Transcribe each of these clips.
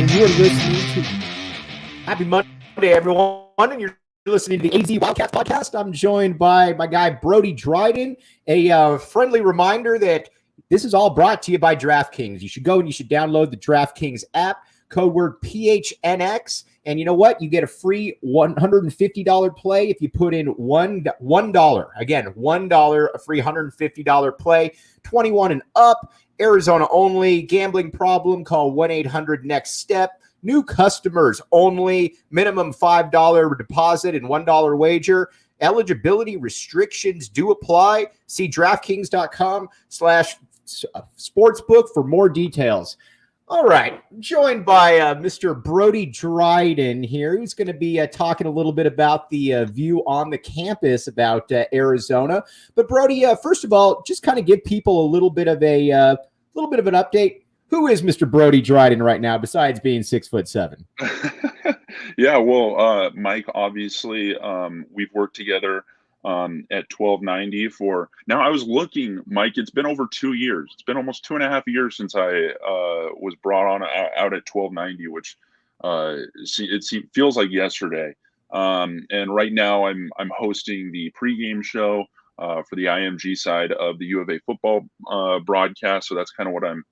and you are listening to Happy Monday, everyone, and you're listening to the AZ Wildcats podcast. I'm joined by my guy, Brody Dryden. A friendly reminder that this is all brought to you by DraftKings. You should go and you should download the DraftKings app, code word PHNX, and you know what? You get a free $150 play if you put in $1. Again, $1, a free $150 play, 21 and up. Arizona only. Gambling problem, call 1-800-NEXT-STEP. New customers only. Minimum $5 deposit and $1 wager. Eligibility restrictions do apply. See DraftKings.com/sportsbook for more details. All right, joined by Mr. Brody Dryden here, who's going to be talking a little bit about the view on the campus about Arizona. But Brody, first of all, just kind of give people a little bit of an update. Who is Mr. Brody Dryden right now, besides being 6'7"? Yeah, well, Mike, obviously, we've worked together at 1290 for now. I was looking, Mike, it's been over 2 years. It's been almost 2.5 years since I was brought on out at 1290, which it feels like yesterday. And right now I'm hosting the pregame show for the IMG side of the U of A football broadcast. So that's kind of what I'm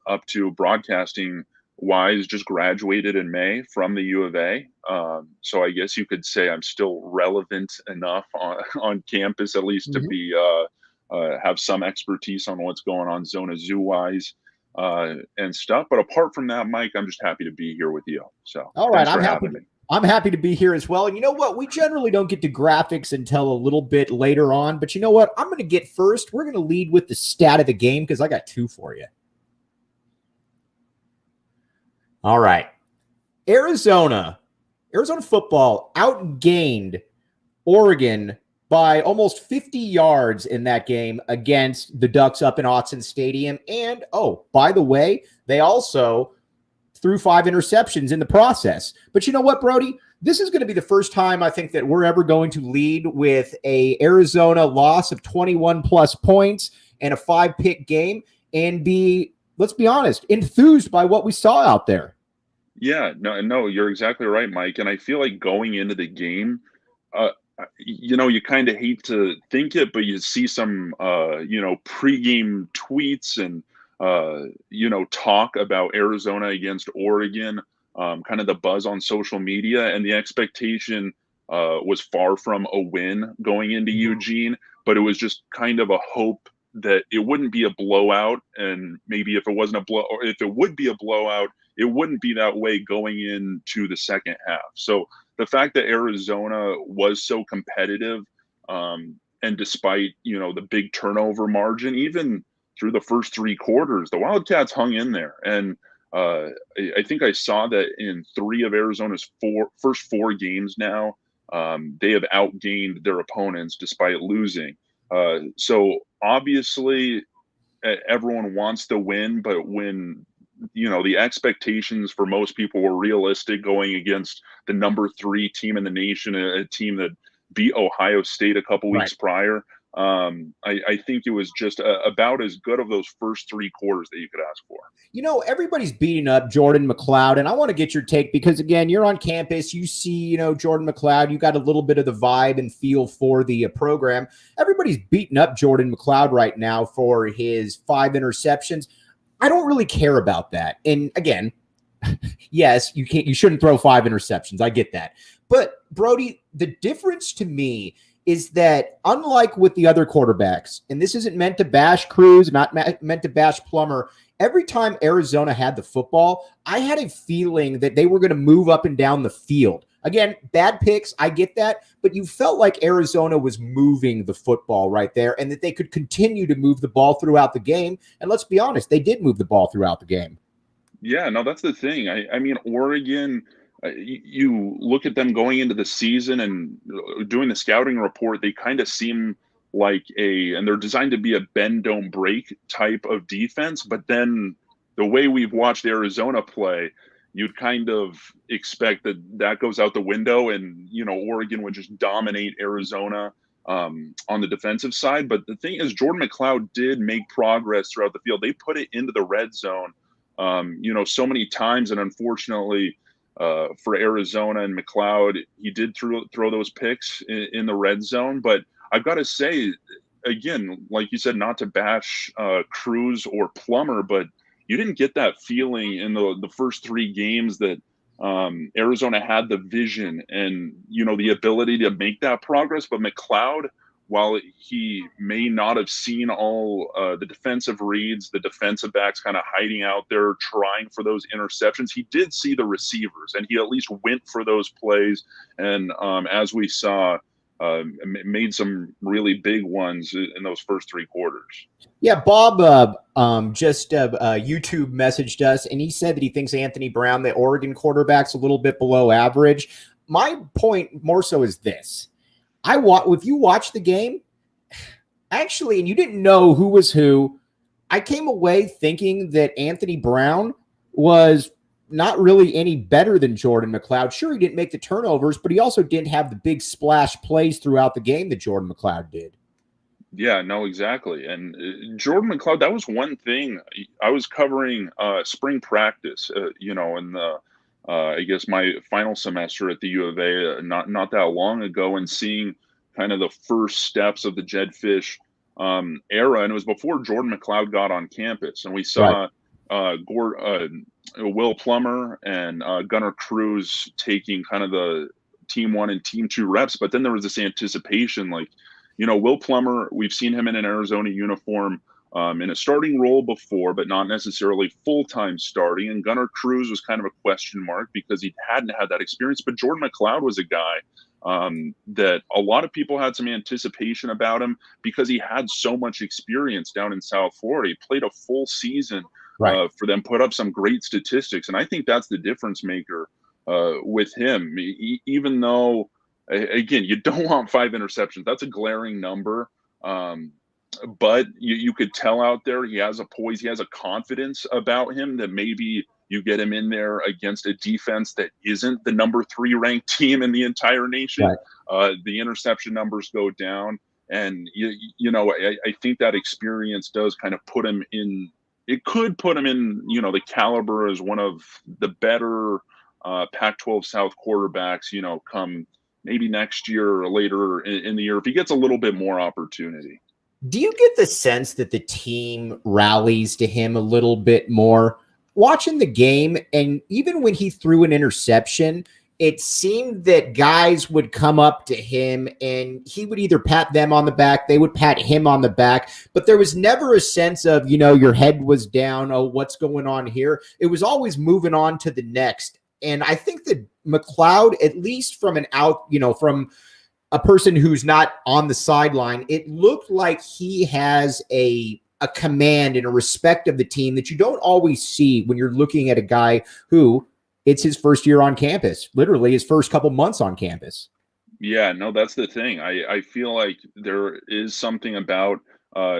up to broadcasting wise. Just graduated in May from the U of A. So I guess you could say I'm still relevant enough on campus, at least to be have some expertise on what's going on Zona Zoo wise and stuff. But apart from that, Mike, I'm just happy to be here with you. So all right, I'm happy to be here as well. And you know what? We generally don't get to graphics until a little bit later on. But you know what? I'm going to get first. We're going to lead with the stat of the game because I got two for you. All right. Arizona football outgained Oregon by almost 50 yards in that game against the Ducks up in Autzen Stadium. And, oh, by the way, they also threw 5 interceptions in the process. But you know what, Brody? This is going to be the first time I think that we're ever going to lead with a Arizona loss of 21-plus points and a 5-pick game and be, let's be honest, enthused by what we saw out there. Yeah, no, you're exactly right, Mike. And I feel like going into the game, you kind of hate to think it, but you see some, pregame tweets and, talk about Arizona against Oregon, kind of the buzz on social media, and the expectation was far from a win going into Eugene, but it was just kind of a hope that it wouldn't be a blowout, and maybe if it wasn't or if it would be a blowout, it wouldn't be that way going into the second half. So the fact that Arizona was so competitive, and despite, the big turnover margin, even through the first 3 quarters, the Wildcats hung in there. And I think I saw that in 3 of Arizona's first 4 games now, they have outgained their opponents despite losing. So obviously everyone wants to win, but when the expectations for most people were realistic going against the number 3 team in the nation, a team that beat Ohio State a couple weeks prior. I think it was just about as good of those first 3 quarters that you could ask for. Everybody's beating up Jordan McLeod, and I want to get your take because, again, you're on campus. You see, Jordan McLeod. You got a little bit of the vibe and feel for the program. Everybody's beating up Jordan McLeod right now for his 5 interceptions. I don't really care about that. And again, yes, you shouldn't throw 5 interceptions. I get that. But Brody, the difference to me is that unlike with the other quarterbacks, and this isn't meant to bash Cruz, not meant to bash Plummer, every time Arizona had the football, I had a feeling that they were going to move up and down the field. Again, bad picks, I get that, but you felt like Arizona was moving the football right there and that they could continue to move the ball throughout the game. And let's be honest, they did move the ball throughout the game. Yeah, no, that's the thing. I mean, Oregon, you look at them going into the season and doing the scouting report, they kind of seem like and they're designed to be a bend, don't break type of defense. But then the way we've watched Arizona play, you'd kind of expect that goes out the window and, Oregon would just dominate Arizona on the defensive side. But the thing is, Jordan McLeod did make progress throughout the field. They put it into the red zone so many times. And unfortunately, for Arizona and McLeod, he did throw those picks in the red zone. But I've got to say, again, like you said, not to bash Cruz or Plummer, but you didn't get that feeling in the first three games that Arizona had the vision and, the ability to make that progress. But McLeod, while he may not have seen all the defensive reads, the defensive backs kind of hiding out there trying for those interceptions, he did see the receivers, and he at least went for those plays. And as we saw, made some really big ones in those first three quarters. Yeah, Bob just YouTube messaged us, and he said that he thinks Anthony Brown, the Oregon quarterback's a little bit below average. My point more so is this. If you watch the game, actually, and you didn't know who was who, I came away thinking that Anthony Brown was not really any better than Jordan McLeod. Sure, he didn't make the turnovers, but he also didn't have the big splash plays throughout the game that Jordan McLeod did. Yeah, no, exactly. And Jordan McLeod, that was one thing. I was covering spring practice, in the I guess my final semester at the U of A, not that long ago, and seeing kind of the first steps of the Jed Fish era. And it was before Jordan McLeod got on campus. And we saw Will Plummer and Gunnar Cruz taking kind of the team 1 and team 2 reps. But then there was this anticipation, like, Will Plummer, we've seen him in an Arizona uniform in a starting role before, but not necessarily full-time starting. And Gunnar Cruz was kind of a question mark because he hadn't had that experience. But Jordan McLeod was a guy that a lot of people had some anticipation about him because he had so much experience down in South Florida. He played a full season for them, put up some great statistics. And I think that's the difference maker with him, even though, again, you don't want 5 interceptions. That's a glaring number. But you could tell out there he has a poise, he has a confidence about him that maybe you get him in there against a defense that isn't the number 3 ranked team in the entire nation. The interception numbers go down. And, I think that experience does kind of put him in, it could put him in, the caliber as one of the better Pac-12 South quarterbacks, come maybe next year or later in the year, if he gets a little bit more opportunity. Do you get the sense that the team rallies to him a little bit more? Watching the game, and even when he threw an interception, it seemed that guys would come up to him and he would either pat them on the back, they would pat him on the back, but there was never a sense of, your head was down, oh, what's going on here? It was always moving on to the next. And I think that McLeod, at least from from a person who's not on the sideline, it looked like he has a command and a respect of the team that you don't always see when you're looking at a guy who it's his first year on campus, literally his first couple months on campus. Yeah, no, that's the thing. I feel like there is something about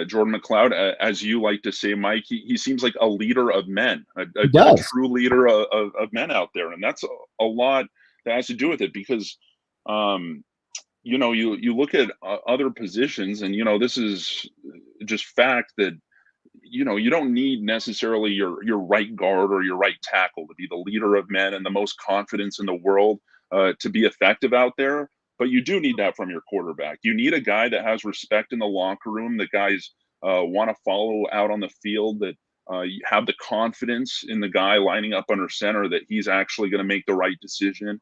Jordan McLeod, as you like to say, Mike. He seems like a leader of men, a true leader of men out there, and that's a lot that has to do with it because, you look at other positions, and this is just fact that you don't need necessarily your right guard or your right tackle to be the leader of men and the most confidence in the world to be effective out there. But you do need that from your quarterback. You need a guy that has respect in the locker room, that guys want to follow out on the field, that you have the confidence in the guy lining up under center that he's actually going to make the right decision.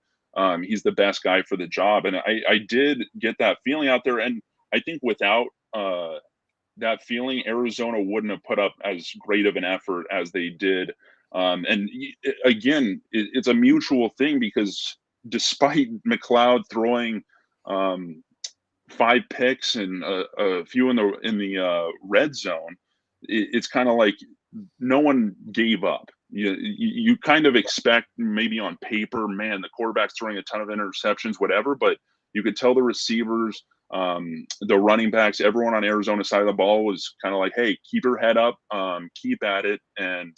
He's the best guy for the job. And I did get that feeling out there. And I think without that feeling, Arizona wouldn't have put up as great of an effort as they did. And again, it's a mutual thing because despite McLeod throwing 5 picks and a few in the red zone, it's kind of like no one gave up. You kind of expect maybe on paper, man, the quarterback's throwing a ton of interceptions, whatever, but you could tell the receivers, the running backs, everyone on Arizona's side of the ball was kind of like, hey, keep your head up, keep at it, and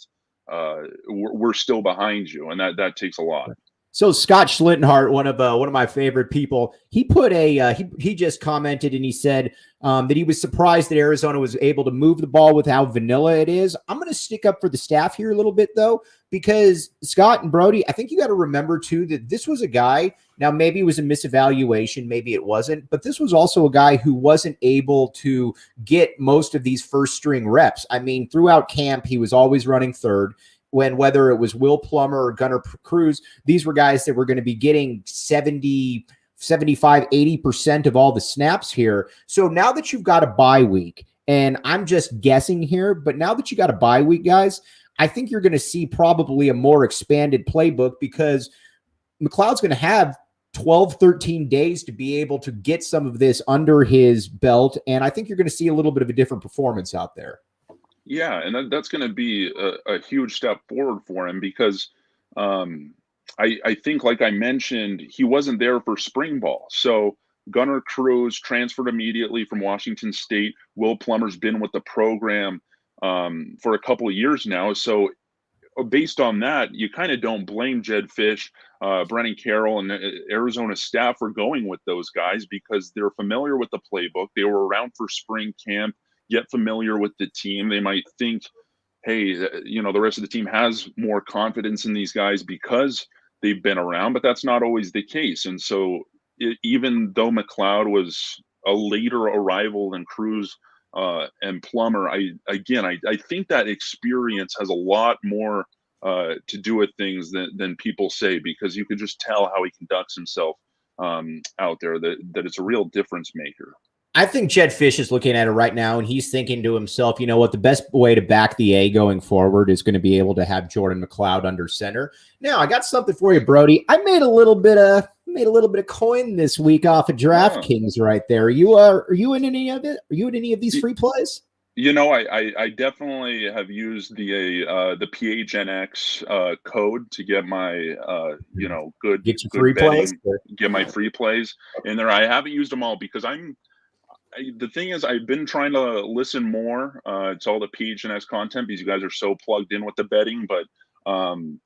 we're still behind you. And that takes a lot. So Scott Schlittenhart, one of my favorite people, he put he just commented and he said that he was surprised that Arizona was able to move the ball with how vanilla it is. I'm going to stick up for the staff here a little bit though, because Scott and Brody, I think you got to remember too that this was a guy. Now maybe it was a misevaluation, maybe it wasn't, but this was also a guy who wasn't able to get most of these first string reps. I mean, throughout camp, he was always running third. Whether it was Will Plummer or Gunnar Cruz, these were guys that were going to be getting 70, 75, 80% of all the snaps here. So now that you've got a bye week, and I'm just guessing here, but now that you got a bye week, guys, I think you're going to see probably a more expanded playbook because McLeod's going to have 12, 13 days to be able to get some of this under his belt. And I think you're going to see a little bit of a different performance out there. Yeah, and that's going to be a huge step forward for him because I think, like I mentioned, he wasn't there for spring ball. So Gunnar Cruz transferred immediately from Washington State. Will Plummer's been with the program for a couple of years now. So based on that, you kind of don't blame Jed Fish, Brennan Carroll, and Arizona staff for going with those guys because they're familiar with the playbook. They were around for spring camp, yet familiar with the team. They might think, hey, the rest of the team has more confidence in these guys because they've been around, but that's not always the case. And so even though McLeod was a later arrival than Cruz and Plummer, I think that experience has a lot more to do with things than people say, because you could just tell how he conducts himself out there, that it's a real difference maker. I think Jed Fish is looking at it right now, and he's thinking to himself, you know what, the best way to back the A going forward is going to be able to have Jordan McLeod under center. Now, I got something for you, Brody. I made a little bit of coin this week off of DraftKings right there. Are you in any of it? Are you in any of these free plays? I definitely have used the PHNX code to get my good free plays. Get my free plays in there. I haven't used them all because the thing is, I've been trying to listen more to all the PHNX content because you guys are so plugged in with the betting, but I'm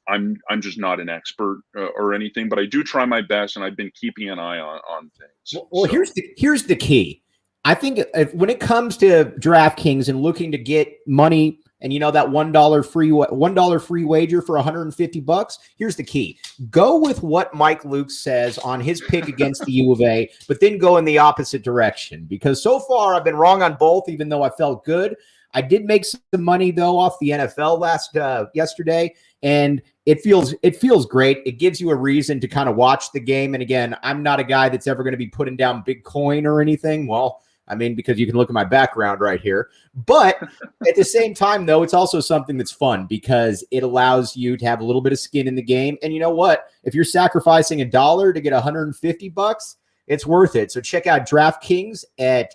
just not an expert or anything. But I do try my best, and I've been keeping an eye on things. Well, so here's the key. I think when it comes to DraftKings and looking to get money, and that $1 free wager for $150, here's the key. Go with what Mike Luke says on his pick against the U of A, but then go in the opposite direction, because so far I've been wrong on both, even though I felt good. I did make some money though off the NFL yesterday, and it feels great. It gives you a reason to kind of watch the game. And again, I'm not a guy that's ever going to be putting down big coin or anything. Well, I mean, because you can look at my background right here. But at the same time, though, it's also something that's fun because it allows you to have a little bit of skin in the game. And you know what? If you're sacrificing $1 to get $150, it's worth it. So check out DraftKings and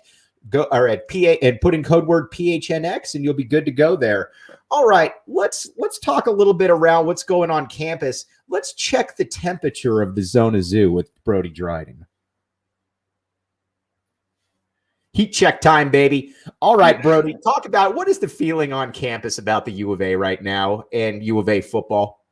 put in code word PHNX, and you'll be good to go there. All right, let's talk a little bit around what's going on campus. Let's check the temperature of the Zona Zoo with Brody Dryden. Heat check time, baby. All right, Brody, talk about what is the feeling on campus about the U of A right now and U of A football?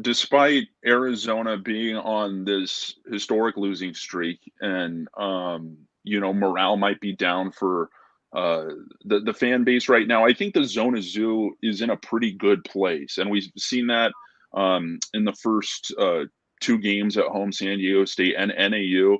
Despite Arizona being on this historic losing streak and, morale might be down for the fan base right now, I think the Zona Zoo is in a pretty good place. And we've seen that in the first two games at home, San Diego State and NAU.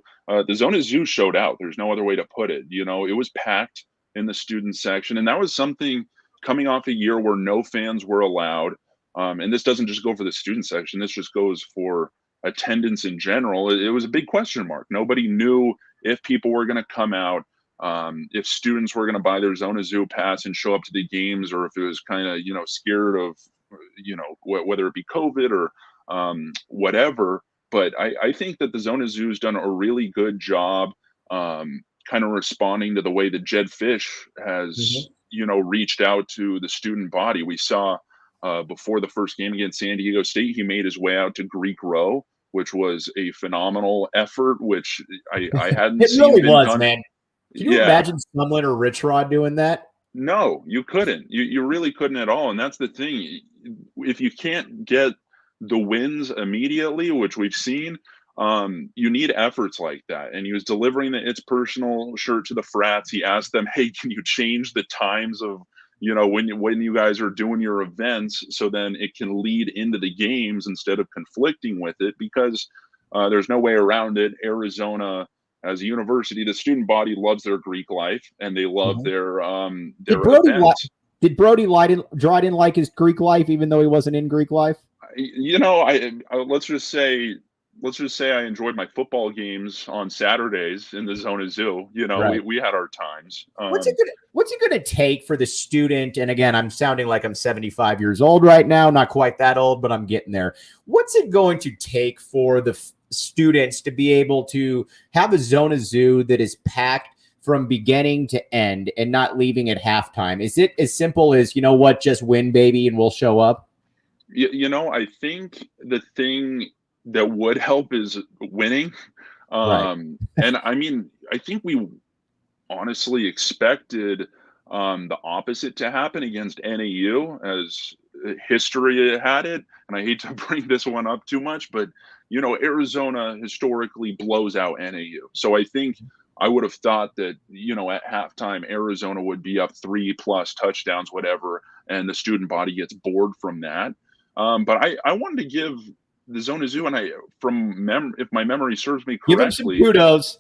The Zona Zoo showed out. There's no other way to put it. It was packed in the student section. And that was something coming off a year where no fans were allowed. And this doesn't just go for the student section. This just goes for attendance in general. It was a big question mark. Nobody knew if people were going to come out, if students were going to buy their Zona Zoo pass and show up to the games, or if it was kind of, scared of, whether it be COVID or whatever. But I think that the Zona Zoo has done a really good job kind of responding to the way that Jed Fish has, reached out to the student body. We saw before the first game against San Diego State, he made his way out to Greek Row, which was a phenomenal effort, which I hadn't seen. It really was, done. Man. Can you imagine Sumlin or Rich Rod doing that? No, you couldn't. You really couldn't at all. And that's the thing. If you can't get the wins immediately, which we've seen. You need efforts like that. And he was delivering the It's Personal shirt to the frats. He asked them, hey, can you change the times of, when you guys are doing your events, so then it can lead into the games instead of conflicting with it, because there's no way around it. Arizona, as a university, the student body loves their Greek life, and they love their Did Brody events. Did Brody Dryden like his Greek life, even though he wasn't in Greek life? Let's just say I enjoyed my football games on Saturdays in the Zona Zoo. Right. We had our times. What's it gonna take for the student? And again, I'm sounding like I'm 75 years old right now, not quite that old, but I'm getting there. What's it going to take for the students to be able to have a Zona Zoo that is packed from beginning to end and not leaving at halftime? Is it as simple as, just win, baby, and we'll show up? I think the thing that would help is winning. Right. And I mean, I think we honestly expected the opposite to happen against NAU, as history had it. And I hate to bring this one up too much, but Arizona historically blows out NAU. So I think I would have thought that, at halftime, Arizona would be up 3+ touchdowns, whatever, and the student body gets bored from that. But I wanted to give the Zona Zoo, and if my memory serves me correctly, give them some kudos.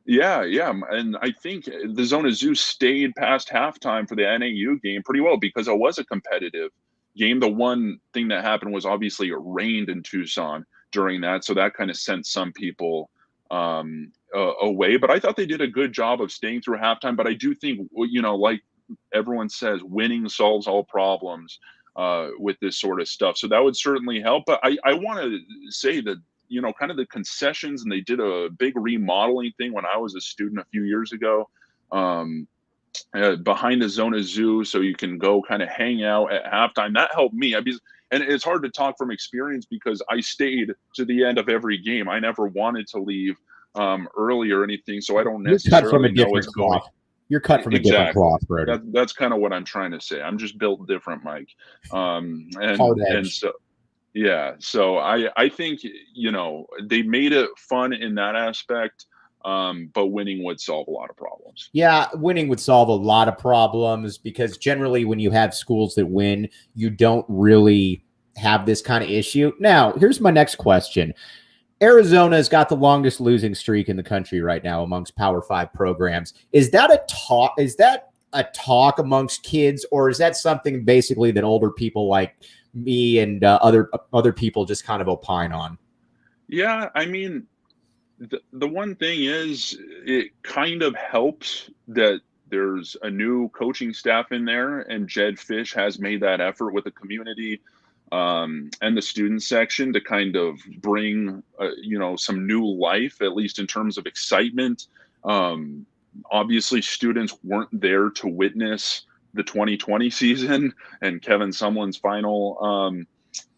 Yeah, and I think the Zona Zoo stayed past halftime for the NAU game pretty well, because it was a competitive game. The one thing that happened was obviously it rained in Tucson during that, so that kind of sent some people away. But I thought they did a good job of staying through halftime. But I do think, like everyone says, winning solves all problems with this sort of stuff. So that would certainly help. But I want to say that, kind of the concessions, and they did a big remodeling thing when I was a student a few years ago, behind the Zona Zoo, so you can go kind of hang out at halftime. That helped me. And it's hard to talk from experience because I stayed to the end of every game. I never wanted to leave early or anything, so I don't necessarily know what's going. You're cut from a different cloth, Brody. That's kind of what I'm trying to say. I'm just built different, Mike. And so, yeah. So I think, they made it fun in that aspect, but winning would solve a lot of problems. Yeah, winning would solve a lot of problems, because generally when you have schools that win, you don't really have this kind of issue. Now, here's my next question. Arizona's got the longest losing streak in the country right now amongst Power 5 programs. Is that a talk amongst kids, or is that something basically that older people like me and other people just kind of opine on? Yeah, I mean, the one thing is, it kind of helps that there's a new coaching staff in there, and Jed Fish has made that effort with the community and the student section to kind of bring some new life, at least in terms of excitement. Obviously, students weren't there to witness the 2020 season and Kevin Sumlin's final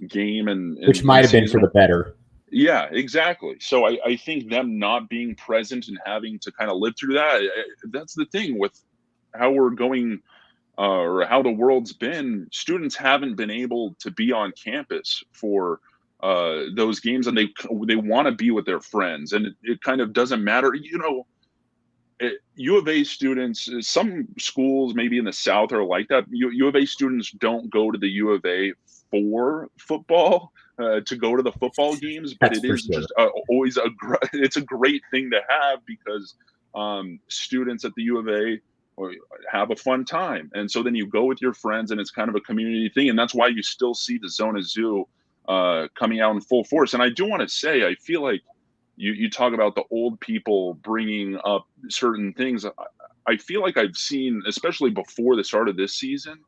game, and which might have been for the better. Yeah, exactly. So I think them not being present and having to kind of live through that's the thing with how we're going, or how the world's been. Students haven't been able to be on campus for those games, and they want to be with their friends, and it kind of doesn't matter. U of A students, some schools maybe in the South are like that. U of A students don't go to the U of A for football, to go to the football games, but it is just always it's a great thing to have, because students at the U of A have a fun time, and so then you go with your friends, and it's kind of a community thing, and that's why you still see the Zona Zoo coming out in full force. And I do want to say, I feel like you talk about the old people bringing up certain things. I feel like I've seen, especially before the start of this season,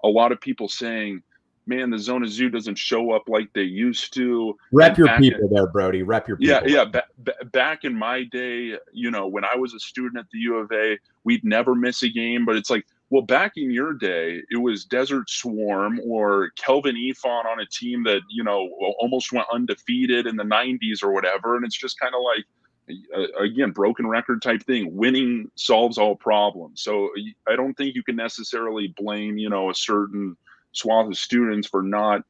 a lot of people saying, man, the Zona Zoo doesn't show up like they used to. Rep your people there, Brody. Rep your people. Yeah. Back in my day, when I was a student at the U of A, we'd never miss a game. But it's like, well, back in your day, it was Desert Swarm or Kelvin Efon on a team that, almost went undefeated in the 90s or whatever. And it's just kind of like, again, broken record type thing. Winning solves all problems. So I don't think you can necessarily blame, a certain swath of students for not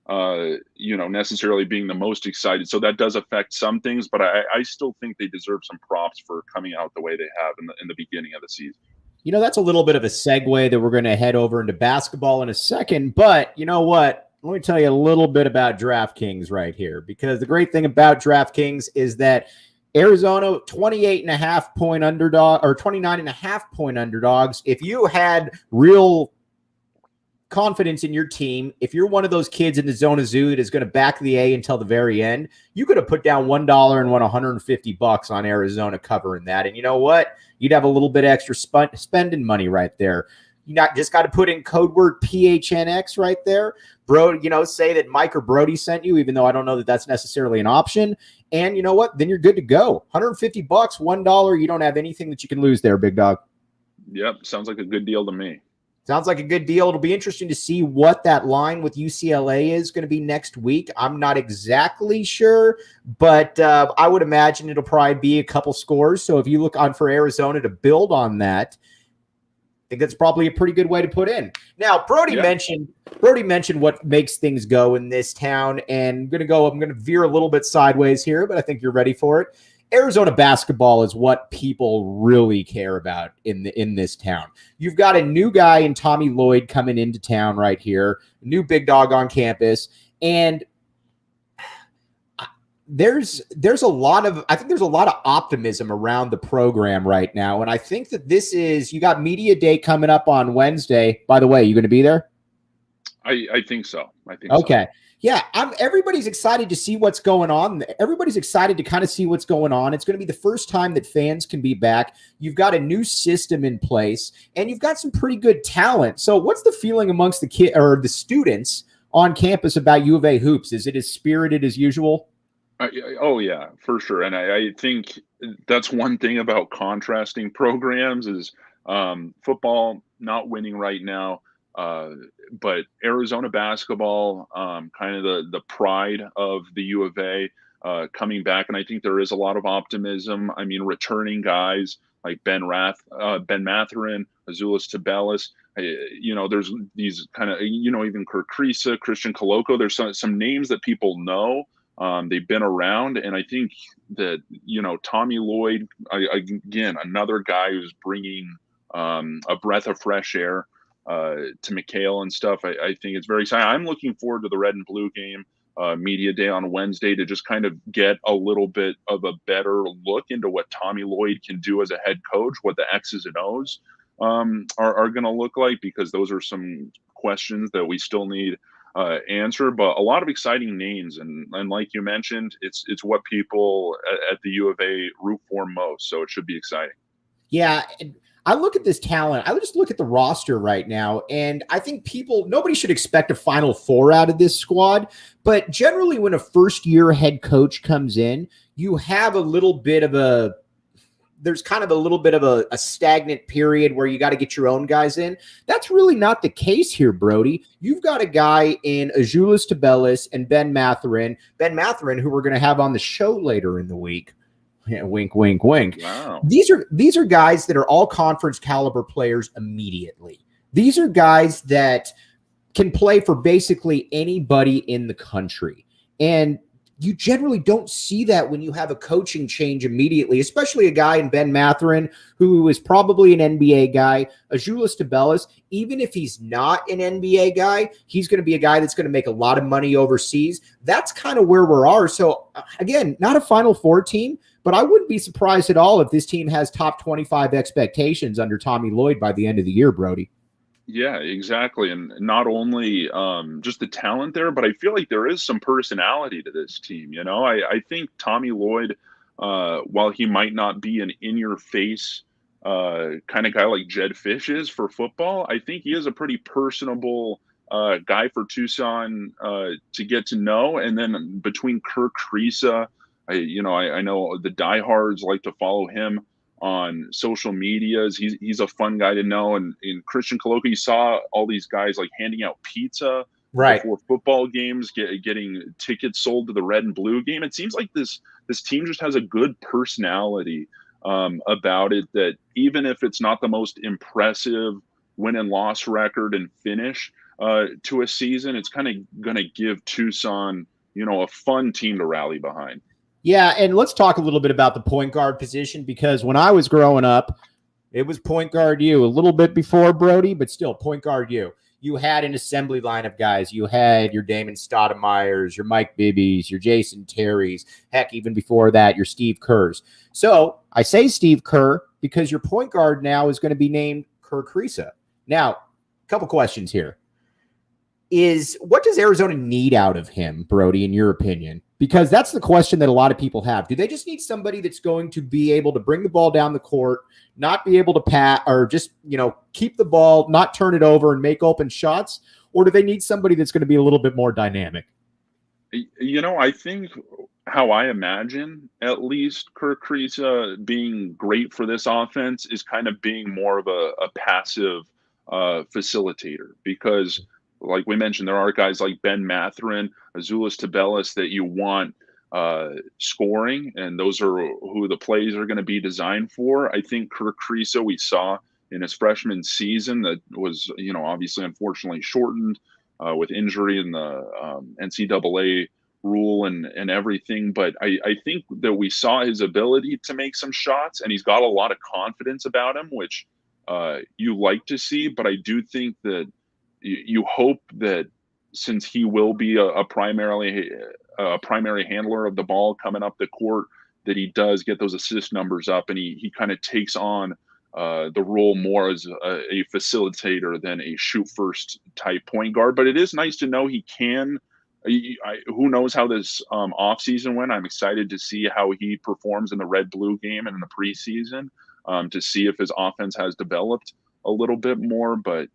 necessarily being the most excited. So that does affect some things, but I still think they deserve some props for coming out the way they have in the beginning of the season. That's a little bit of a segue that we're going to head over into basketball in a second. But you know what? Let me tell you a little bit about DraftKings right here, because the great thing about DraftKings is that Arizona 28.5 point underdog or 29.5 point underdogs. If you had real confidence in your team, if you're one of those kids in the Zona Zoo that is going to back the A until the very end, you could have put down $1 and won $150 on Arizona covering that. And you know what? You'd have a little bit extra spending money right there. You not just got to put in code word PHNX right there. Bro, say that Mike or Brody sent you, even though I don't know that that's necessarily an option. And you know what? Then you're good to go. $150, $1. You don't have anything that you can lose there, big dog. Yep. Sounds like a good deal to me. Sounds like a good deal. It'll be interesting to see what that line with UCLA is going to be next week. I'm not exactly sure, but I would imagine it'll probably be a couple scores. So if you look on for Arizona to build on that, I think that's probably a pretty good way to put in. Now, Brody mentioned what makes things go in this town, and I'm going to veer a little bit sideways here, but I think you're ready for it. Arizona basketball is what people really care about in this town. You've got a new guy in Tommy Lloyd coming into town right here, a new big dog on campus, and there's a lot of optimism around the program right now, and I think that you got media day coming up on Wednesday. By the way, you going to be there? I think so. Okay. Yeah, everybody's excited to see what's going on. Everybody's excited to kind of see what's going on. It's going to be the first time that fans can be back. You've got a new system in place, and you've got some pretty good talent. So what's the feeling amongst the students on campus about U of A hoops? Is it as spirited as usual? Oh, yeah, for sure. And I think that's one thing about contrasting programs is football not winning right now. But Arizona basketball, kind of the pride of the U of A, coming back, and I think there is a lot of optimism. I mean, returning guys like Ben Mathurin, Azuolas Tubelis. There's these kind of even Kirk Kriisa, Christian Coloco. There's some names that people know. They've been around, and I think that Tommy Lloyd, again, another guy who's bringing a breath of fresh air to McHale and stuff. I think it's very exciting. I'm looking forward to the red and blue game, media day on Wednesday, to just kind of get a little bit of a better look into what Tommy Lloyd can do as a head coach, what the X's and O's are going to look like, because those are some questions that we still need answer. But a lot of exciting names, and like you mentioned, it's what people at the U of A root for most. So it should be exciting. Yeah. I look at this talent. I would just look at the roster right now, and I think nobody should expect a Final Four out of this squad. But generally, when a first-year head coach comes in, you have there's kind of a little bit of a stagnant period where you got to get your own guys in. That's really not the case here, Brody. You've got a guy in Azuolas Tubelis and Ben Mathurin, who we're going to have on the show later in the week. Yeah, wink, wink, wink. Wow. These are guys that are all conference caliber players immediately. These are guys that can play for basically anybody in the country. And you generally don't see that when you have a coaching change immediately, especially a guy in Ben Mathurin, who is probably an NBA guy. Azuolas Tubelis, even if he's not an NBA guy, he's going to be a guy that's going to make a lot of money overseas. That's kind of where we are. So, again, not a Final Four team, but I wouldn't be surprised at all if this team has top 25 expectations under Tommy Lloyd by the end of the year, Brody. Yeah, exactly. And not only just the talent there, but I feel like there is some personality to this team. I think Tommy Lloyd, while he might not be an in-your-face kind of guy like Jed Fish is for football, I think he is a pretty personable guy for Tucson to get to know. And then between Kirk Kriisa, I know the diehards like to follow him on social medias. He's a fun guy to know. And in Christian Coloco, you saw all these guys like handing out pizza before football games, getting tickets sold to the red and blue game. It seems like this team just has a good personality about it, that even if it's not the most impressive win and loss record and finish to a season, it's kind of going to give Tucson, a fun team to rally behind. Yeah, and let's talk a little bit about the point guard position, because when I was growing up, it was point guard you. A little bit before Brody, but still point guard you. You had an assembly line of guys. You had your Damon Stoudemire's, your Mike Bibby's, your Jason Terry's, heck, even before that, your Steve Kerr's. So I say Steve Kerr because your point guard now is going to be named Kerr Kriisa. Now, a couple questions here. What does Arizona need out of him, Brody, in your opinion? Because that's the question that a lot of people have. Do they just need somebody that's going to be able to bring the ball down the court, not be able to pat, or just, keep the ball, not turn it over and make open shots? Or do they need somebody that's going to be a little bit more dynamic? I think how I imagine at least Kerr Kriisa being great for this offense is kind of being more of a passive facilitator, because like we mentioned, there are guys like Ben Mathurin, Azuolas Tubelis that you want scoring, and those are who the plays are going to be designed for. I think Kerr Kriisa, we saw in his freshman season, that was, obviously unfortunately shortened with injury in the NCAA rule and everything. But I think that we saw his ability to make some shots, and he's got a lot of confidence about him, which you like to see. But I do think that you hope that since he will be a primary handler of the ball coming up the court, that he does get those assist numbers up, and he kind of takes on the role more as a facilitator than a shoot first type point guard. But it is nice to know he can. Who knows how this offseason went? I'm excited to see how he performs in the red-blue game and in the preseason, to see if his offense has developed a little bit more. But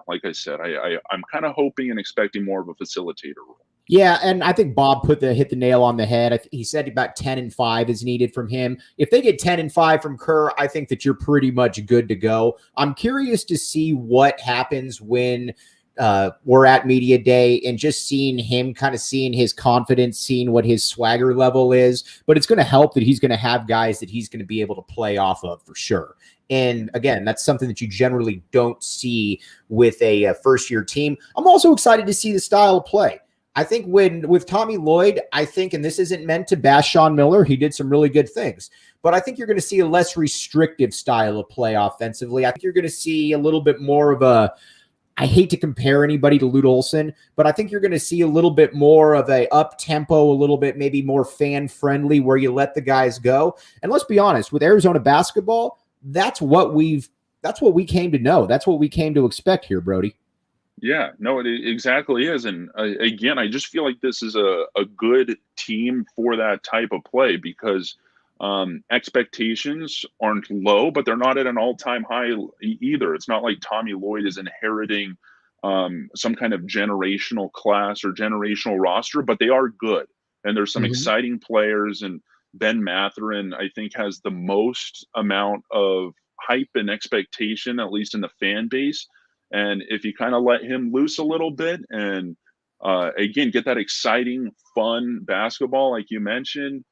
like I said, I'm kind of hoping and expecting more of a facilitator role. Yeah, and I think Bob hit the nail on the head. He said about 10-5 is needed from him. If they get 10-5 from Kerr, I think that you're pretty much good to go. I'm curious to see what happens when we're at media day, and just seeing his confidence, seeing what his swagger level is. But it's going to help that he's going to have guys that he's going to be able to play off of for sure. And again, that's something that you generally don't see with a first-year team. I'm also excited to see the style of play. I think with Tommy Lloyd, and this isn't meant to bash Sean Miller, he did some really good things, but I think you're going to see a less restrictive style of play offensively. I think you're going to see a little bit more of I hate to compare anybody to Lute Olson, but I think you're going to see a little bit more of a up-tempo, a little bit maybe more fan-friendly, where you let the guys go. And let's be honest, with Arizona basketball, that's what we came to know. That's what we came to expect here, Brody. Yeah, no, it exactly is. And again, I just feel like this is a good team for that type of play, because expectations aren't low, but they're not at an all-time high either. It's not like Tommy Lloyd is inheriting some kind of generational class or generational roster, but they are good. And there's some exciting players, and Ben Mathurin, I think, has the most amount of hype and expectation, at least in the fan base. And if you kind of let him loose a little bit and, again, get that exciting, fun basketball, like you mentioned,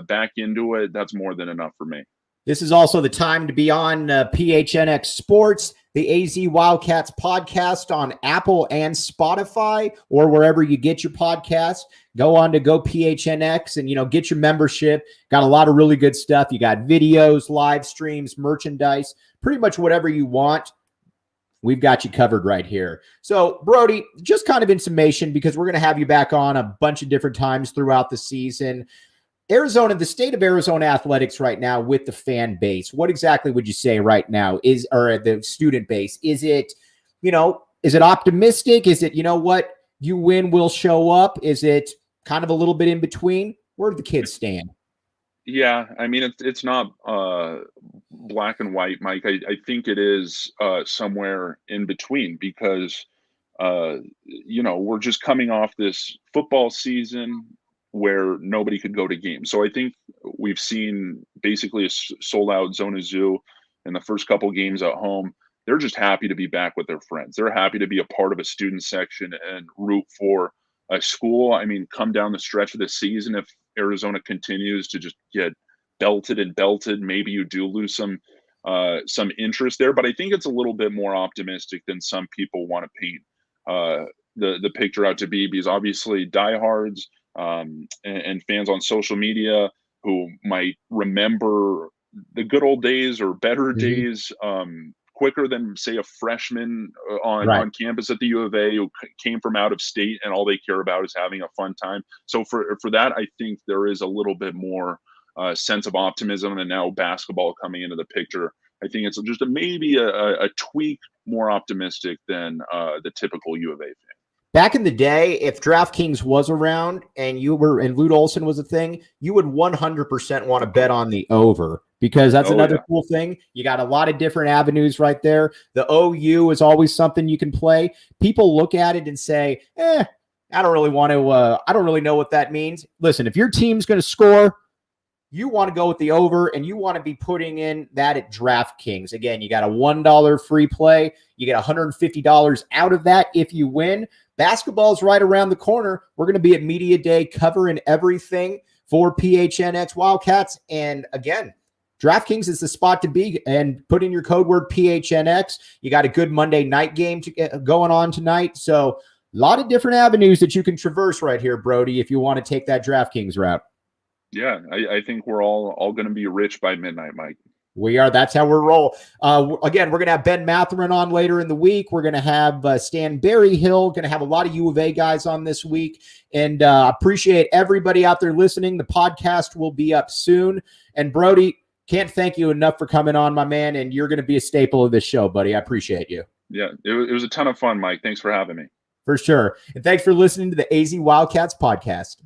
back into it, that's more than enough for me. This is also the time to be on PHNX Sports, the AZ Wildcats podcast on Apple and Spotify, or wherever you get your podcast. Go on to Go PHNX and, get your membership. Got a lot of really good stuff. You got videos, live streams, merchandise, pretty much whatever you want. We've got you covered right here. So, Brody, just kind of in summation, because we're going to have you back on a bunch of different times throughout the season. Arizona, the state of Arizona athletics right now with the fan base, what exactly would you say right now or the student base? Is it, is it optimistic? Is it, what, you win, we'll show up? Is it kind of a little bit in between? Where do the kids stand? Yeah, I mean, it's not black and white, Mike. I think it is somewhere in between, because, we're just coming off this football season where nobody could go to games. So I think we've seen basically a sold-out Zona Zoo in the first couple games at home. They're just happy to be back with their friends. They're happy to be a part of a student section and root for a school. I mean, come down the stretch of the season, if Arizona continues to just get belted and belted, maybe you do lose some some interest there. But I think it's a little bit more optimistic than some people want to paint the picture out to be, because obviously diehards and fans on social media who might remember the good old days or better days quicker than, say, a freshman on campus at the U of A who came from out of state and all they care about is having a fun time. So for that, I think there is a little bit more sense of optimism, and now basketball coming into the picture, I think it's just maybe a tweak more optimistic than the typical U of A fan. Back in the day, if DraftKings was around and Lute Olson was a thing, you would 100% want to bet on the over, because that's another cool thing. You got a lot of different avenues right there. The OU is always something you can play. People look at it and say, I don't really want to, I don't really know what that means. Listen, if your team's going to score, you want to go with the over, and you want to be putting in that at DraftKings. Again, you got a $1 free play. You get $150 out of that if you win. Basketball's right around the corner. We're going to be at Media Day covering everything for PHNX Wildcats. And again, DraftKings is the spot to be, and put in your code word PHNX. You got a good Monday night game going on tonight. So a lot of different avenues that you can traverse right here, Brody, if you want to take that DraftKings route. Yeah, I think we're all going to be rich by midnight, Mike. We are. That's how we're roll. Again, we're going to have Ben Matherin on later in the week. We're going to have Stan Berryhill. Going to have a lot of U of A guys on this week. And appreciate everybody out there listening. The podcast will be up soon. And Brody, can't thank you enough for coming on, my man. And you're going to be a staple of this show, buddy. I appreciate you. Yeah, it was a ton of fun, Mike. Thanks for having me. For sure. And thanks for listening to the AZ Wildcats podcast.